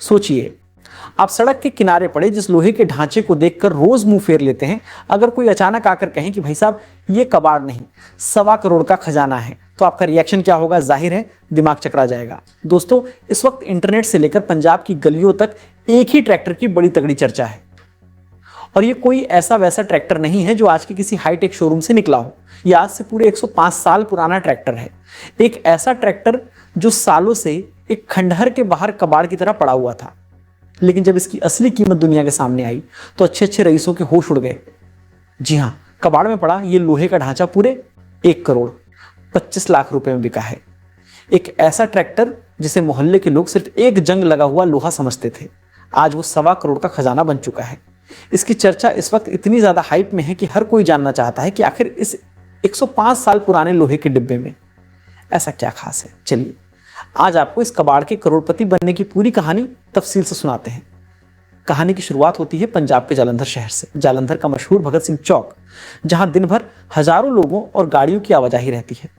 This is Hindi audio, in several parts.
सोचिए, आप सड़क के किनारे पड़े जिस लोहे के ढांचे को देखकर रोज मुंह फेर लेते हैं, अगर कोई अचानक आकर कहे कि भाई साहब ये कबाड़ नहीं, 1.25 करोड़ का खजाना है, तो आपका रिएक्शन क्या होगा? जाहिर है दिमाग चकरा जाएगा। दोस्तों, इस वक्त इंटरनेट से लेकर पंजाब की गलियों तक एक ही ट्रैक्टर की बड़ी तगड़ी चर्चा है। और ये कोई ऐसा वैसा ट्रैक्टर नहीं है जो आज के किसी हाईटेक शोरूम से निकला हो। यह आज से पूरे 105 साल पुराना ट्रैक्टर है। एक ऐसा ट्रैक्टर जो सालों से एक खंडहर के बाहर कबाड़ की तरह पड़ा हुआ था, लेकिन जब इसकी असली कीमत दुनिया के सामने आई तो अच्छे अच्छे रईसों के होश उड़ गए। जी हाँ, कबाड़ में पड़ा ये लोहे का ढांचा पूरे 1 करोड़ 25 लाख रुपए में बिका है। एक ऐसा ट्रैक्टर जिसे मोहल्ले के लोग सिर्फ एक जंग लगा हुआ लोहा समझते थे, आज वो 1.25 करोड़ का खजाना बन चुका है। इसकी चर्चा इस वक्त इतनी ज्यादा हाइप में है कि हर कोई जानना चाहता है कि आखिर इस 105 साल पुराने लोहे के डिब्बे में ऐसा क्या खास है। चलिए, आज आपको इस कबाड़ के करोड़पति बनने की पूरी कहानी तफसील से सुनाते हैं। कहानी की शुरुआत होती है पंजाब के जालंधर शहर से। जालंधर का मशहूर भगत सिंह चौक, जहां दिन भर हजारों लोगों और गाड़ियों की आवाजाही रहती है।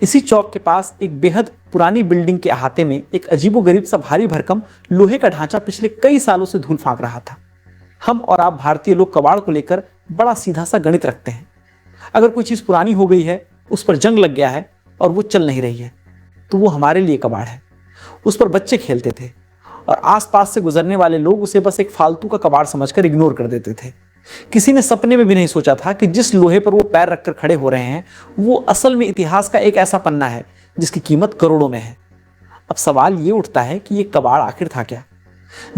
इसी चौक के पास एक बेहद पुरानी बिल्डिंग के अहाते में एक अजीबोगरीब सा भारी भरकम लोहे का ढांचा पिछले कई सालों से धूल फांक रहा था। हम और आप भारतीय लोग कबाड़ को लेकर बड़ा सीधा सा गणित रखते हैं। अगर कोई चीज पुरानी हो गई है, उस पर जंग लग गया है और वो चल नहीं रही है, तो वो हमारे लिए कबाड़ है। उस पर बच्चे खेलते थे और आसपास से गुजरने वाले लोग उसे बस एक फालतू का कबाड़ समझकर इग्नोर कर देते थे। किसी ने सपने में भी नहीं सोचा था कि जिस लोहे पर वो पैर रखकर खड़े हो रहे हैं, वो असल में इतिहास का एक ऐसा पन्ना है जिसकी कीमत करोड़ों में है। अब सवाल ये उठता है कि ये कबाड़ आखिर था क्या?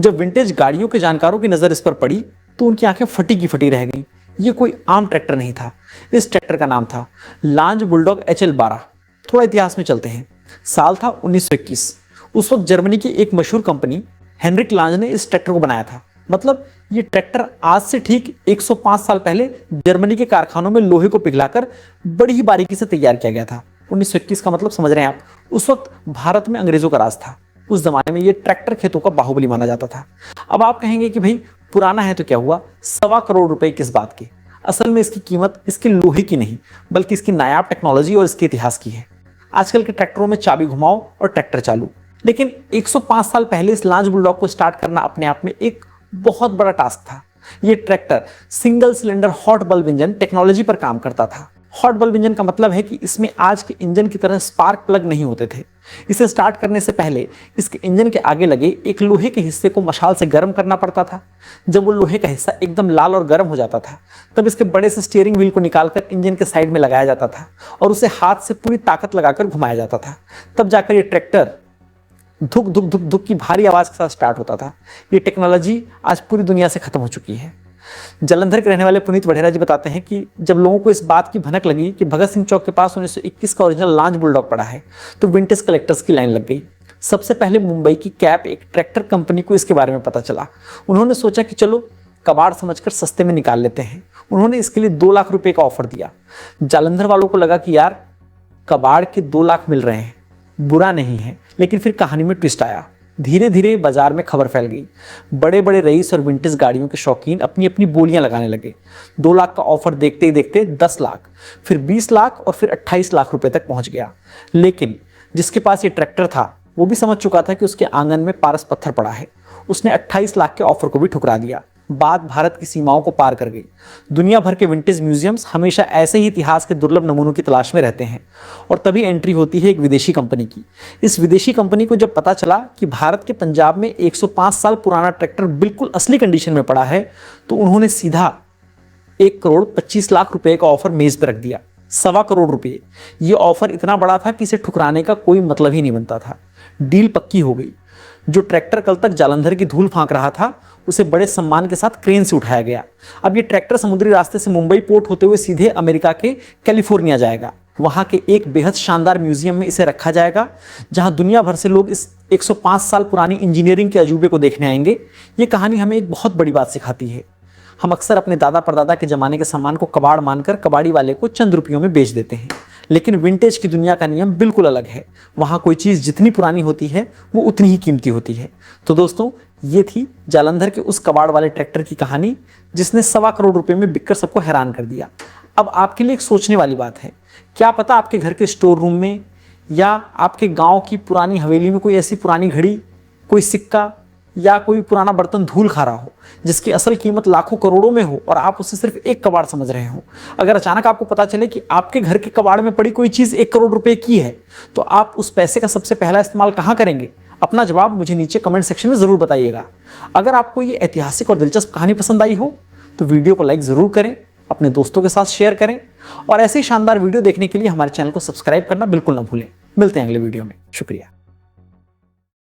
जब विंटेज गाड़ियों के जानकारों की नजर इस पर पड़ी तो उनकी आंखें फटी की फटी रह गईं। ये कोई आम ट्रैक्टर नहीं था। इस ट्रैक्टर का नाम था लांज बुलडॉग HL12। थोड़ा इतिहास में चलते हैं। साल था 1921। उस वक्त जर्मनी की एक मशहूर कंपनी हेनरिक लांज ने इस ट्रैक्टर को बनाया था। मतलब ये ट्रैक्टर आज से ठीक 105 साल पहले जर्मनी के कारखानों में लोहे को पिघलाकर बड़ी ही बारीकी से तैयार किया गया था। 1921 का मतलब समझ रहे हैं आप? उस वक्त भारत में अंग्रेजों का राज था। उस जमाने में ये ट्रैक्टर खेतों का बाहुबली माना जाता था। अब आप कहेंगे कि भाई पुराना है तो क्या हुआ, 1.25 करोड़ रुपए किस बात की? असल में इसकी कीमत इसके लोहे की नहीं, बल्कि इसकी नायाब टेक्नोलॉजी और इसके इतिहास की है। आजकल के ट्रैक्टरों में चाबी घुमाओ और ट्रैक्टर चालू, लेकिन 105 साल पहले इस लांज बुलडॉग को स्टार्ट करना अपने आप में एक बहुत बड़ा टास्क था। ये tractor single cylinder hot bulb engine technology पर काम करता था। हॉट बल्ब इंजन का मतलब है कि इसमें आज के इंजन की तरह स्पार्क प्लग नहीं होते थे। इसे स्टार्ट करने से पहले इसके इंजन के आगे लगे एक लोहे के हिस्से को मशाल से गर्म करना पड़ता था। जब वो लोहे का हिस्सा एकदम लाल और गर्म हो जाता था, तब इसके बड़े से स्टीयरिंग व्हील को निकालकर इंजन के साइड में लगाया जाता था और उसे हाथ से पूरी ताकत लगाकर घुमाया जाता था। तब जाकर ये ट्रैक्टर धुक धुक धुक धुक की भारी आवाज के साथ स्टार्ट होता था। ये टेक्नोलॉजी आज पूरी दुनिया से खत्म हो चुकी है। जालंधर के रहने वाले पुनीत वढेरा जी बताते हैं कि जब लोगों को इस बात की भनक लगी कि भगत सिंह चौक के पास 1921 का ओरिजिनल लांज बुलडॉग पड़ा है, तो विंटेज कलेक्टर्स की लाइन लग गई। सबसे पहले मुंबई की कैप एक ट्रैक्टर कंपनी को इसके बारे में पता चला। उन्होंने सोचा कि चलो कबाड़ समझकर सस्ते में निकाल लेते हैं। उन्होंने इसके लिए 2 लाख रुपए का ऑफर दिया। जालंधर वालों को लगा कि यार कबाड़ के 2 लाख मिल रहे हैं, बुरा नहीं है। लेकिन फिर कहानी में ट्विस्ट आया। धीरे धीरे बाजार में खबर फैल गई। बड़े बड़े रईस और विंटेज गाड़ियों के शौकीन अपनी अपनी बोलियां लगाने लगे। 2 लाख का ऑफर देखते ही देखते 10 लाख, फिर 20 लाख और फिर 28 लाख रुपए तक पहुंच गया। लेकिन जिसके पास ये ट्रैक्टर था वो भी समझ चुका था कि उसके आंगन में पारस पत्थर पड़ा है। उसने 28 लाख के ऑफर को भी ठुकरा दिया। बात भारत की सीमाओं को पार कर गई। दुनिया भर के विंटेज म्यूजियम्स हमेशा ऐसे ही इतिहास के दुर्लभ नमूनों की तलाश में रहते हैं और तभी एंट्री होती है एक विदेशी कंपनी की। इस विदेशी कंपनी को जब पता चला कि भारत के पंजाब में 105 साल पुराना ट्रैक्टर बिल्कुल असली कंडीशन में पड़ा है, तो उन्होंने सीधा 1,25,00,000 रुपए का ऑफर मेज पर रख दिया। 1.25 करोड़ रुपए। यह ऑफर इतना बड़ा था कि इसे ठुकराने का कोई मतलब ही नहीं बनता था। डील पक्की हो गई। जो ट्रैक्टर कल तक जालंधर की धूल फांक रहा था, उसे बड़े सम्मान के साथ क्रेन से उठाया गया। अब ये ट्रैक्टर समुद्री रास्ते से मुंबई पोर्ट होते हुए सीधे अमेरिका के कैलिफोर्निया जाएगा। वहां के एक बेहद शानदार म्यूजियम में इसे रखा जाएगा, जहां दुनिया भर से लोग इस 105 साल पुरानी इंजीनियरिंग के अजूबे को देखने आएंगे। ये कहानी हमें एक बहुत बड़ी बात सिखाती है। हम अक्सर अपने दादा परदादा के जमाने के सामान को कबाड़ मानकर कबाड़ी वाले को चंद रुपयों में बेच देते हैं, लेकिन विंटेज की दुनिया का नियम बिल्कुल अलग है। वहां कोई चीज जितनी पुरानी होती है वो उतनी ही कीमती होती है। तो दोस्तों, ये थी जालंधर के उस कबाड़ वाले ट्रैक्टर की कहानी, जिसने 1.25 करोड़ रुपए में बिककर सबको हैरान कर दिया। अब आपके लिए एक सोचने वाली बात है, क्या पता आपके घर के स्टोर रूम में या आपके गांव की पुरानी हवेली में कोई ऐसी पुरानी घड़ी, कोई सिक्का या कोई पुराना बर्तन धूल खा रहा हो जिसकी असल कीमत लाखों करोड़ों में हो और आप उसे सिर्फ एक कबाड़ समझ रहे हो, अगर अचानक आपको पता चले कि आपके घर के कबाड़ में पड़ी कोई चीज 1 करोड़ रुपए की है, तो आप उस पैसे का सबसे पहला इस्तेमाल कहां करेंगे? अपना जवाब मुझे नीचे कमेंट सेक्शन में जरूर बताइएगा। अगर आपको ये ऐतिहासिक और दिलचस्प कहानी पसंद आई हो तो वीडियो को लाइक जरूर करें, अपने दोस्तों के साथ शेयर करें और ऐसे ही शानदार वीडियो देखने के लिए हमारे चैनल को सब्सक्राइब करना बिल्कुल ना भूलें। मिलते हैं अगले वीडियो में। शुक्रिया।